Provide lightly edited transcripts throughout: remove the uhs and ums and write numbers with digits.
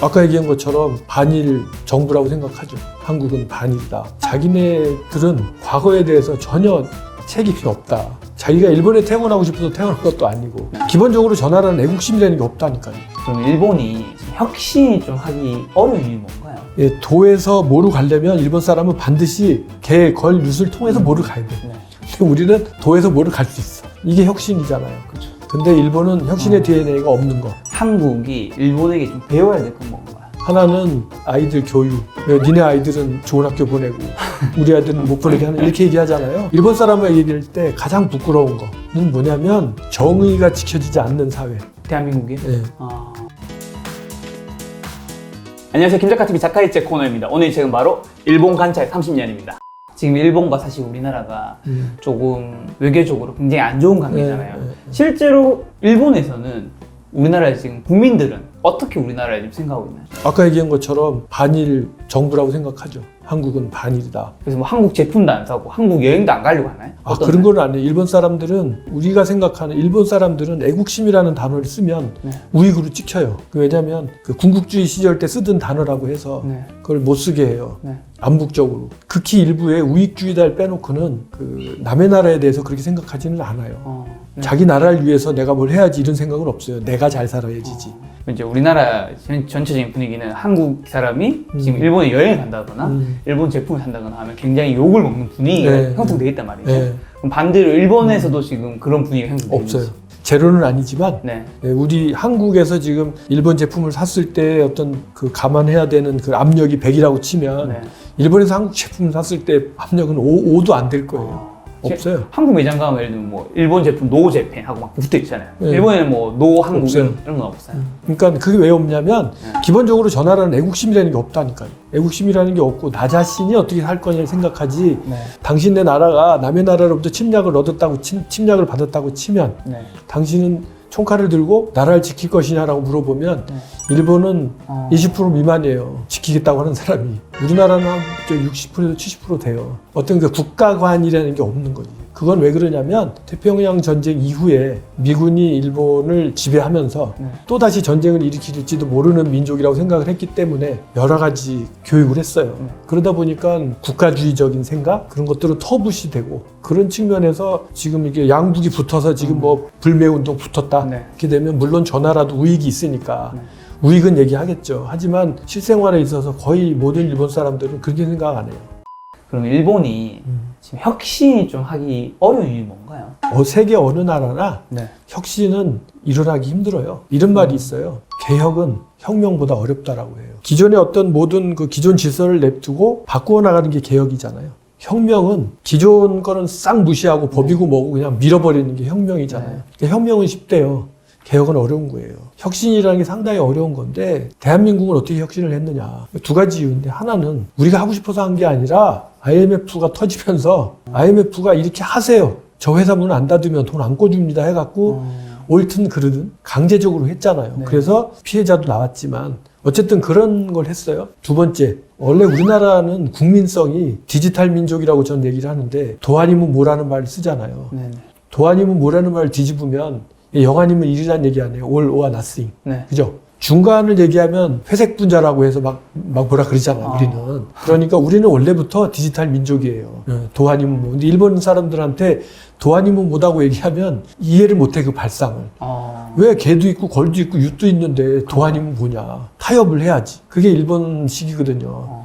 아까 얘기한 것처럼 반일 정부라고 생각하죠. 한국은 반일이다. 자기네들은 과거에 대해서 전혀 책임이 없다. 자기가 일본에 태어나고 싶어서 태어난 것도 아니고 기본적으로 저 나라는 애국심이라는 게 없다니까요. 그럼 일본이 혁신이 좀 하기 어려운 이유는 뭔가요? 예, 도에서 뭐로 가려면 일본 사람은 반드시 개, 걸, 윷을 통해서 뭐를 가야 돼. 네. 근데 우리는 도에서 뭐를 갈 수 있어. 이게 혁신이잖아요. 그렇죠. 근데 일본은 혁신의 DNA가 없는 거. 한국이 일본에게 좀 배워야 될 건 뭔가요? 하나는 아이들 교육. 왜 니네 아이들은 좋은 학교 보내고 우리 아이들은 못 보내게 하는 이렇게 얘기하잖아요. 일본 사람과 얘기할 때 가장 부끄러운 거는 뭐냐면 정의가 지켜지지 않는 사회. 대한민국이? 예. 안녕하세요. 김작가TV 작가일제 코너입니다. 오늘 지금 바로 일본 관찰 30년입니다. 지금 일본과 사실 우리나라가 조금 외교적으로 굉장히 안 좋은 관계잖아요. 실제로 일본에서는 우리나라의 지금 국민들은 어떻게 우리나라에 지금 생각하고 있나요? 아까 얘기한 것처럼 반일 정부라고 생각하죠. 한국은 반일이다. 그래서 뭐 한국 제품도 안 사고 한국 여행도 안 가려고 하나요? 그런 건 아니에요. 일본 사람들은 우리가 생각하는 일본 사람들은 애국심이라는 단어를 쓰면 우익으로 찍혀요. 왜냐하면 그 군국주의 시절 때 쓰던 단어라고 해서 그걸 못 쓰게 해요. 암묵적으로. 극히 일부의 우익주의자를 빼놓고는 그 남의 나라에 대해서 그렇게 생각하지는 않아요. 자기 나라를 위해서 내가 뭘 해야지 이런 생각은 없어요. 내가 잘 살아야지지. 이제 우리나라 전체적인 분위기는 한국 사람이 지금 일본에 여행을 간다거나 일본 제품을 산다거나 하면 굉장히 욕을 먹는 분위기가 형성되어 있단 말이죠. 그럼 반대로 일본에서도 지금 그런 분위기가 형성되어 없어요. 제로는 아니지만 네. 우리 한국에서 지금 일본 제품을 샀을 때 어떤 그 감안해야 되는 그 압력이 100이라고 치면 일본에서 한국 제품을 샀을 때 압력은 5도 안 될 거예요. 없어요. 한국 매장 가면 예를 들면 뭐 일본 제품 노 재팬 하고 막 붙어 있잖아요. 일본에는 뭐 노 한국 이런 건 없어요. 그러니까 그게 왜 없냐면 기본적으로 저 나라는 애국심이라는 게 없다니까요. 애국심이라는 게 없고 나 자신이 어떻게 살 거냐를 생각하지. 당신네 나라가 남의 나라로부터 침략을 얻었다고 침략을 받았다고 치면 당신은 총칼을 들고 나라를 지킬 것이냐라고 물어보면 일본은 20% 미만이에요. 지키겠다고 하는 사람이. 우리나라는 한 60%에서 70% 돼요. 어떤 그 국가관이라는 게 없는 거지. 그건 왜 그러냐면 태평양 전쟁 이후에 미군이 일본을 지배하면서 또다시 전쟁을 일으킬지도 모르는 민족이라고 생각을 했기 때문에 여러 가지 교육을 했어요. 그러다 보니까 국가주의적인 생각 그런 것들은 터부시 되고 그런 측면에서 지금 이게 양국이 붙어서 지금 뭐 불매운동 붙었다 이렇게 되면 물론 저 나라도 우익이 있으니까 우익은 얘기하겠죠. 하지만 실생활에 있어서 거의 모든 일본 사람들은 그렇게 생각 안 해요. 그럼 일본이 지금 혁신이 좀 하기 어려운 이유는 뭔가요? 세계 어느 나라나 혁신은 일어나기 힘들어요. 이런 말이 있어요. 개혁은 혁명보다 어렵다라고 해요. 기존의 어떤 모든 그 기존 질서를 냅두고 바꾸어 나가는 게 개혁이잖아요. 혁명은 기존 거는 싹 무시하고 법이고 뭐고 그냥 밀어버리는 게 혁명이잖아요. 그러니까 혁명은 쉽대요. 개혁은 어려운 거예요. 혁신이라는 게 상당히 어려운 건데 대한민국은 어떻게 혁신을 했느냐. 두 가지 이유인데 하나는 우리가 하고 싶어서 한 게 아니라 IMF가 터지면서 IMF가 이렇게 하세요. 저 회사 문 안 닫으면 돈 안 꿔줍니다 해갖고 옳든 그르든 강제적으로 했잖아요. 그래서 피해자도 나왔지만 어쨌든 그런 걸 했어요. 두 번째, 원래 우리나라는 국민성이 디지털 민족이라고 전 얘기를 하는데 도아니면 뭐라는 말을 쓰잖아요. 도아니면 뭐라는 말을 뒤집으면 영아님은 일이란 얘기 안 해요. all or nothing. 그죠? 중간을 얘기하면 회색 분자라고 해서 막 뭐라 그러잖아요, 우리는. 그러니까 우리는 원래부터 디지털 민족이에요. 도아니면 뭐. 근데 일본 사람들한테 도아니면 뭐다고 얘기하면 이해를 못 해, 그 발상을. 왜 개도 있고 걸도 있고 윷도 있는데 도아니면 뭐냐. 타협을 해야지. 그게 일본식이거든요.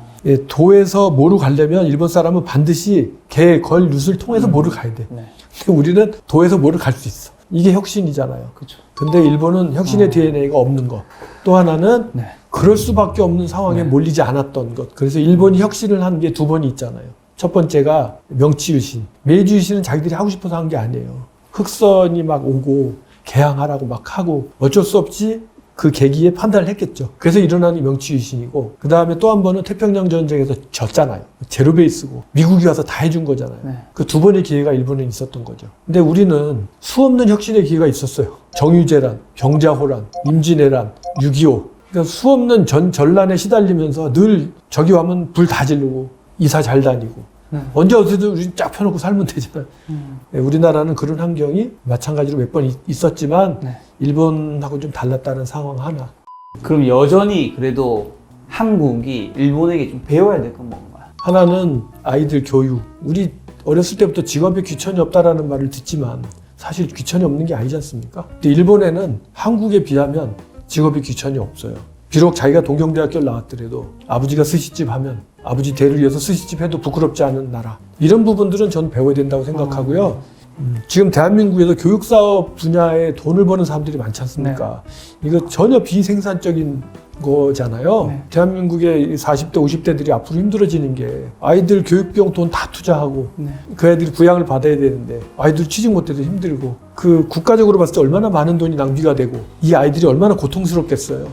도에서 뭐로 가려면 일본 사람은 반드시 개, 걸, 윷을 통해서 뭐를 가야 돼. 근데 우리는 도에서 뭐를 갈 수 있어. 이게 혁신이잖아요. 근데 일본은 혁신의 DNA가 없는 것. 또 하나는 그럴 수밖에 없는 상황에 몰리지 않았던 것. 그래서 일본이 혁신을 한 게 두 번이 있잖아요. 첫 번째가 명치유신. 메이지유신은 자기들이 하고 싶어서 한 게 아니에요. 흑선이 막 오고 개항하라고 막 하고 어쩔 수 없이 그 계기에 판단을 했겠죠. 그래서 일어나는 명치유신이고 그 다음에 또 한 번은 태평양 전쟁에서 졌잖아요. 제로 베이스고 미국이 와서 다 해준 거잖아요. 그 두 번의 기회가 일본에 있었던 거죠. 근데 우리는 수없는 혁신의 기회가 있었어요. 정유재란, 병자호란, 임진왜란, 6.25 그러니까 수없는 전란에 시달리면서 늘 저기 와면 불 다 지르고 이사 잘 다니고 언제 어디든 우리 쫙 펴놓고 살면 되잖아요. 우리나라는 그런 환경이 마찬가지로 몇 번 있었지만 일본하고 좀 달랐다는 상황 하나. 그럼 여전히 그래도 한국이 일본에게 좀 배워야 될 건 뭔가요? 하나는 아이들 교육. 우리 어렸을 때부터 직업에 귀천이 없다라는 말을 듣지만 사실 귀천이 없는 게 아니지 않습니까? 근데 일본에는 한국에 비하면 직업에 귀천이 없어요. 비록 자기가 동경대학교를 나왔더라도 아버지가 스시집 하면 아버지 대를 이어서 스시집 해도 부끄럽지 않은 나라. 이런 부분들은 전 배워야 된다고 생각하고요. 지금 대한민국에서 교육사업 분야에 돈을 버는 사람들이 많지 않습니까? 이거 전혀 비생산적인 거잖아요. 네. 대한민국의 40대, 50대들이 앞으로 힘들어지는 게 아이들 교육비용 돈 다 투자하고 네. 그 애들이 부양을 받아야 되는데 아이들 취직 못해도 힘들고 그 국가적으로 봤을 때 얼마나 많은 돈이 낭비가 되고 이 아이들이 얼마나 고통스럽겠어요.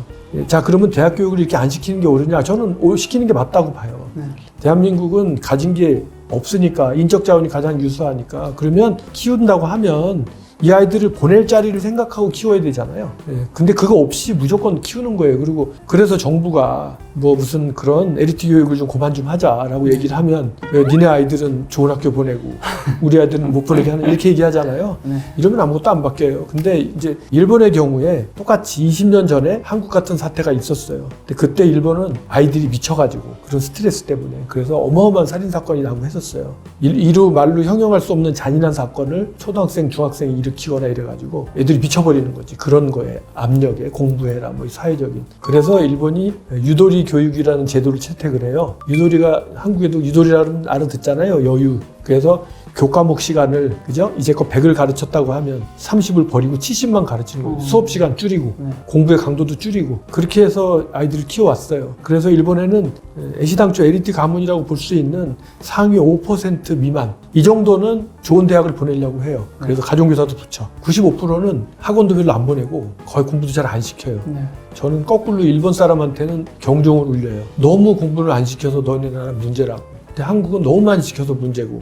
자, 그러면 대학 교육을 이렇게 안 시키는 게 옳으냐? 저는 시키는 게 맞다고 봐요. 네. 대한민국은 가진 게 없으니까 인적 자원이 가장 유수하니까 그러면 키운다고 하면 이 아이들을 보낼 자리를 생각하고 키워야 되잖아요. 근데 그거 없이 무조건 키우는 거예요. 그리고 그래서 정부가 뭐 무슨 그런 엘리트 교육을 좀 그만 좀 하자라고 얘기를 하면 왜 니네 아이들은 좋은 학교 보내고 우리 아이들은 못 보내게 하는 이렇게 얘기하잖아요. 네. 이러면 아무것도 안 바뀌어요. 근데 이제 일본의 경우에 똑같이 20년 전에 한국 같은 사태가 있었어요. 근데 그때 일본은 아이들이 미쳐가지고 그런 스트레스 때문에 그래서 어마어마한 살인사건이 나고 했었어요. 이루 말로 형용할 수 없는 잔인한 사건을 초등학생, 중학생이 일으키거나 이래가지고 애들이 미쳐버리는 거지. 그런 거에 압력에 공부해라 뭐 사회적인. 그래서 일본이 유도리 교육이라는 제도를 채택을 해요. 유도리가 한국에도 유도리라는 알아듣잖아요. 여유. 그래서 교과목 시간을 그죠? 이제껏 100을 가르쳤다고 하면 30을 버리고 70만 가르치는 거예요. 수업 시간 줄이고 공부의 강도도 줄이고 그렇게 해서 아이들을 키워왔어요. 그래서 일본에는 애시당초 엘리트 가문이라고 볼 수 있는 상위 5% 미만 이 정도는 좋은 대학을 보내려고 해요. 그래서 가정교사도 붙여. 95%는 학원도 별로 안 보내고 거의 공부도 잘 안 시켜요. 네. 저는 거꾸로 일본 사람한테는 경종을 울려요. 너무 공부를 안 시켜서 너네 나라 문제라고. 근데 한국은 너무 많이 시켜서 문제고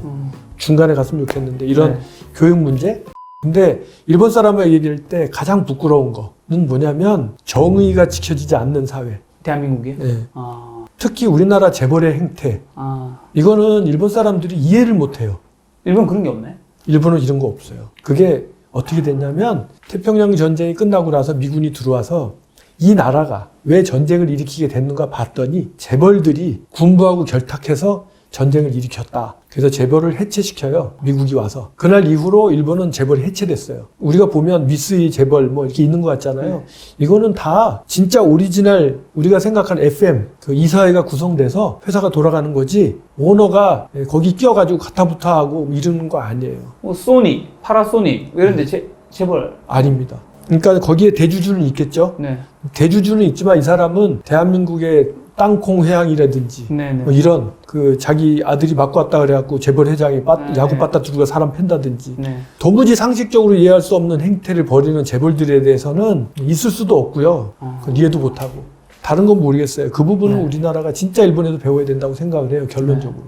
중간에 갔으면 좋겠는데 이런 교육 문제? 근데 일본 사람과 얘기할 때 가장 부끄러운 거는 뭐냐면 정의가 지켜지지 않는 사회. 대한민국이요? 네. 아. 특히 우리나라 재벌의 행태. 아. 이거는 일본 사람들이 이해를 못해요. 일본 그런 게 없네? 일본은 이런 거 없어요. 그게 어떻게 됐냐면 태평양 전쟁이 끝나고 나서 미군이 들어와서 이 나라가 왜 전쟁을 일으키게 됐는가 봤더니 재벌들이 군부하고 결탁해서 전쟁을 일으켰다. 그래서 재벌을 해체시켜요. 미국이 와서. 그날 이후로 일본은 재벌이 해체됐어요. 우리가 보면 미쓰이 재벌 뭐 이렇게 있는 것 같잖아요. 이거는 다 진짜 오리지널 우리가 생각하는 FM 그 이사회가 구성돼서 회사가 돌아가는 거지 오너가 거기 끼어가지고 가타부타하고 이러는 거 아니에요. 뭐 소니, 파라소닉 이런 데 재벌 아닙니다. 그러니까 거기에 대주주는 있겠죠. 네. 대주주는 있지만 이 사람은 대한민국의 땅콩 회항이라든지 네네. 뭐 이런 그 자기 아들이 맡고 왔다 그래갖고 재벌 회장이 네. 야구 빠따 두고 사람 팬다든지 네. 도무지 상식적으로 이해할 수 없는 행태를 벌이는 재벌들에 대해서는 있을 수도 없고요. 그건 이해도 못하고 다른 건 모르겠어요. 그 부분은 네. 우리나라가 진짜 일본에도 배워야 된다고 생각을 해요. 결론적으로.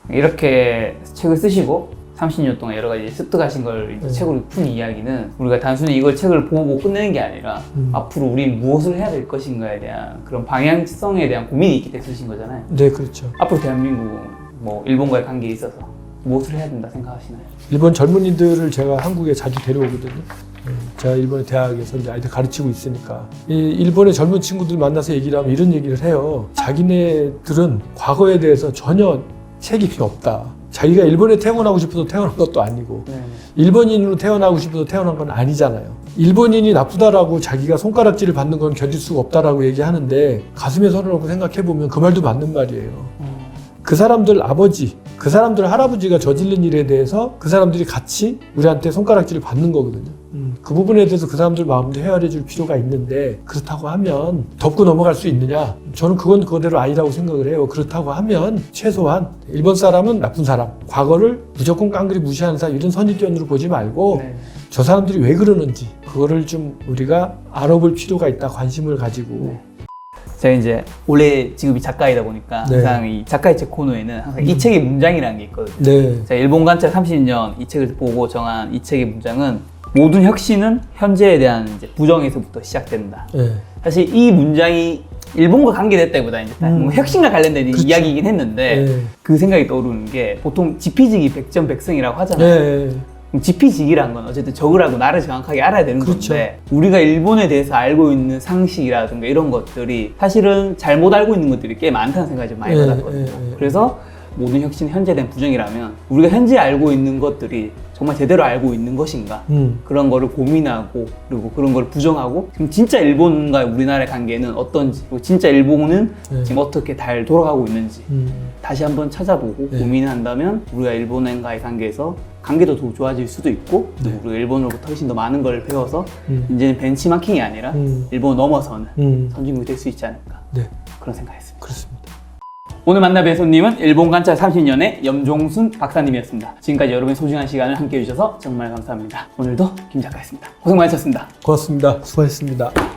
이렇게 책을 쓰시고 30년 동안 여러 가지 습득하신 걸 이제 책으로 푼 이야기는 우리가 단순히 이걸 책을 보고 끝내는 게 아니라 앞으로 우리는 무엇을 해야 될 것인가에 대한 그런 방향성에 대한 고민이 있기 때문에 쓰신 거잖아요. 네, 그렇죠. 앞으로 대한민국은 뭐 일본과의 관계에 있어서 무엇을 해야 된다 생각하시나요? 일본 젊은이들을 제가 한국에 자주 데려오거든요. 제가 일본의 대학에서 이제 아이들 가르치고 있으니까 이 일본의 젊은 친구들 만나서 얘기를 하면 이런 얘기를 해요. 자기네들은 과거에 대해서 전혀 책임이 없다. 자기가 일본에 태어나고 싶어서 태어난 것도 아니고 네. 일본인으로 태어나고 싶어서 태어난 건 아니잖아요. 일본인이 나쁘다라고 자기가 손가락질을 받는 건 견딜 수가 없다라고 얘기하는데 가슴에 손을 얹고 생각해보면 그 말도 맞는 말이에요. 그 사람들 아버지, 그 사람들 할아버지가 저지른 일에 대해서 그 사람들이 같이 우리한테 손가락질을 받는 거거든요. 그 부분에 대해서 그 사람들 마음도 헤아려 줄 필요가 있는데 그렇다고 하면 덮고 넘어갈 수 있느냐? 저는 그건 그대로 아니라고 생각을 해요. 그렇다고 하면 최소한 일본 사람은 나쁜 사람, 과거를 무조건 깡그리 무시하는 사람 이런 선입견으로 보지 말고 네. 저 사람들이 왜 그러는지 그거를 좀 우리가 알아볼 필요가 있다. 관심을 가지고. 제가 이제 원래 직업이 작가이다 보니까 네. 항상 이 작가의 책 코너에는 항상 이 책의 문장이라는 게 있거든요. 네. 제가 일본 관찰 30년 이 책을 보고 정한 이 책의 문장은 모든 혁신은 현재에 대한 이제 부정에서부터 시작된다. 네. 사실 이 문장이 일본과 관계됐다기보다 이제 뭐 혁신과 관련된 그렇죠. 이야기이긴 했는데 네. 그 생각이 떠오르는 게 보통 지피지기 백전백승이라고 하잖아요. 네. 지피지기란 건 어쨌든 적으라고 나를 정확하게 알아야 되는 그렇죠. 건데 우리가 일본에 대해서 알고 있는 상식이라든가 이런 것들이 사실은 잘못 알고 있는 것들이 꽤 많다는 생각이 좀 많이 받았거든요. 그래서 모든 혁신이 현재된 부정이라면 우리가 현재 알고 있는 것들이 정말 제대로 알고 있는 것인가 그런 거를 고민하고 그리고 그런 걸 부정하고 지금 진짜 일본과 우리나라의 관계는 어떤지 그리고 진짜 일본은 지금 어떻게 잘 돌아가고 있는지 다시 한번 찾아보고 고민한다면 우리가 일본과의 관계에서 관계도 더 좋아질 수도 있고 우리가 일본으로부터 훨씬 더 많은 걸 배워서 이제는 벤치마킹이 아니라 일본 넘어서는 선진국이 될 수 있지 않을까 그런 생각했습니다. 그렇습니다. 오늘 만나 뵌 손님은 일본 관찰 30년의 염종순 박사님이었습니다. 지금까지 여러분의 소중한 시간을 함께 해주셔서 정말 감사합니다. 오늘도 김 작가였습니다. 고생 많으셨습니다. 고맙습니다. 수고하셨습니다.